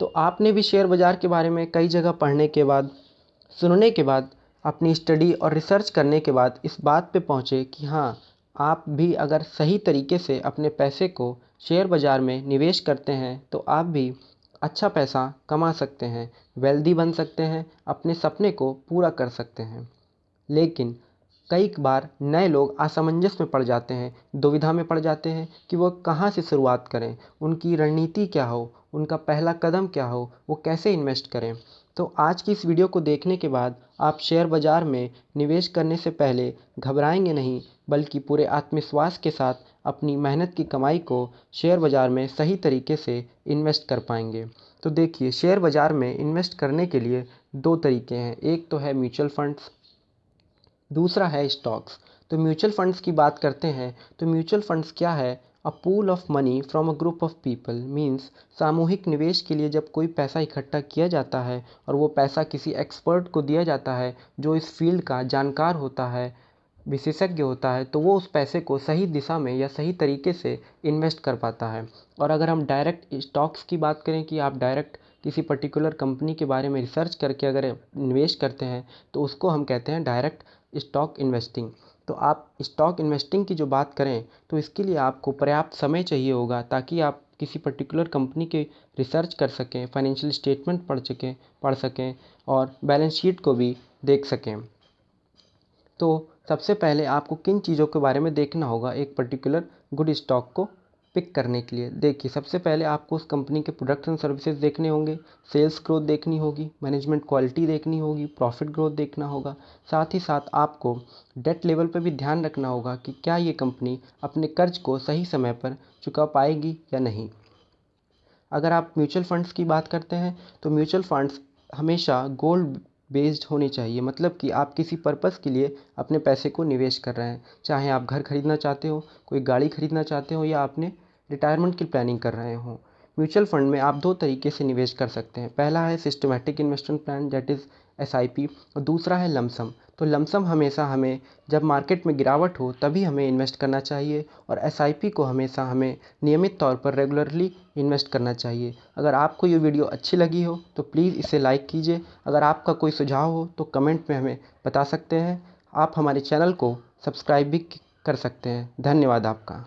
तो आपने भी शेयर बाज़ार के बारे में कई जगह पढ़ने के बाद, सुनने के बाद, अपनी स्टडी और रिसर्च करने के बाद इस बात पे पहुँचे कि हाँ, आप भी अगर सही तरीके से अपने पैसे को शेयर बाज़ार में निवेश करते हैं तो आप भी अच्छा पैसा कमा सकते हैं, वेल्दी बन सकते हैं, अपने सपने को पूरा कर सकते हैं। लेकिन कई बार नए लोग असमंजस में पड़ जाते हैं, दुविधा में पड़ जाते हैं कि वो कहाँ से शुरुआत करें, उनकी रणनीति क्या हो, उनका पहला कदम क्या हो, वो कैसे इन्वेस्ट करें। तो आज की इस वीडियो को देखने के बाद आप शेयर बाज़ार में निवेश करने से पहले घबराएंगे नहीं, बल्कि पूरे आत्मविश्वास के साथ अपनी मेहनत की कमाई को शेयर बाज़ार में सही तरीके से इन्वेस्ट कर पाएंगे। तो देखिए, शेयर बाज़ार में इन्वेस्ट करने के लिए दो तरीके हैं। एक तो है म्यूचुअल फंड्स, दूसरा है स्टॉक्स। तो म्यूचुअल फंड्स की बात करते हैं तो म्यूचुअल फंड्स क्या है? अ pool of money from a group of people. Means सामूहिक निवेश के लिए जब कोई पैसा इकट्ठा किया जाता है और वो पैसा किसी एक्सपर्ट को दिया जाता है जो इस फील्ड का जानकार होता है, विशेषज्ञ होता है, तो वो उस पैसे को सही दिशा में या सही तरीके से इन्वेस्ट कर पाता है। और अगर हम डायरेक्ट स्टॉक्स की बात करें कि आप डायरेक्ट किसी पर्टिकुलर कंपनी के बारे में रिसर्च करके अगर निवेश करते हैं तो उसको हम कहते हैं डायरेक्ट स्टॉक इन्वेस्टिंग। तो आप स्टॉक इन्वेस्टिंग की जो बात करें तो इसके लिए आपको पर्याप्त समय चाहिए होगा ताकि आप किसी पर्टिकुलर कंपनी के रिसर्च कर सकें, फाइनेंशियल स्टेटमेंट पढ़ सकें और बैलेंस शीट को भी देख सकें। तो सबसे पहले आपको किन चीज़ों के बारे में देखना होगा एक पर्टिकुलर गुड स्टॉक को पिक करने के लिए? देखिए, सबसे पहले आपको उस कंपनी के प्रोडक्ट्स एंड सर्विसेज देखने होंगे, सेल्स ग्रोथ देखनी होगी, मैनेजमेंट क्वालिटी देखनी होगी, प्रॉफिट ग्रोथ देखना होगा। साथ ही साथ आपको डेट लेवल पर भी ध्यान रखना होगा कि क्या ये कंपनी अपने कर्ज को सही समय पर चुका पाएगी या नहीं। अगर आप म्यूचुअल फंड्स की बात करते हैं तो म्यूचुअल फंड्स हमेशा गोल्ड बेस्ड होने चाहिए, मतलब कि आप किसी पर्पस के लिए अपने पैसे को निवेश कर रहे हैं, चाहे आप घर खरीदना चाहते हो, कोई गाड़ी खरीदना चाहते हो या आपने रिटायरमेंट की प्लानिंग कर रहे हो। म्यूचुअल फंड में आप दो तरीके से निवेश कर सकते हैं। पहला है systematic investment plan, that is SIP, और दूसरा है लमसम। तो लमसम हमेशा हमें जब मार्केट में गिरावट हो तभी हमें इन्वेस्ट करना चाहिए और SIP को हमेशा हमें नियमित तौर पर रेगुलरली इन्वेस्ट करना चाहिए। अगर आपको ये वीडियो अच्छी लगी हो तो प्लीज़ इसे लाइक कीजिए। अगर आपका कोई सुझाव हो तो कमेंट में हमें बता सकते हैं। आप हमारे चैनल को सब्सक्राइब भी कर सकते हैं। धन्यवाद आपका।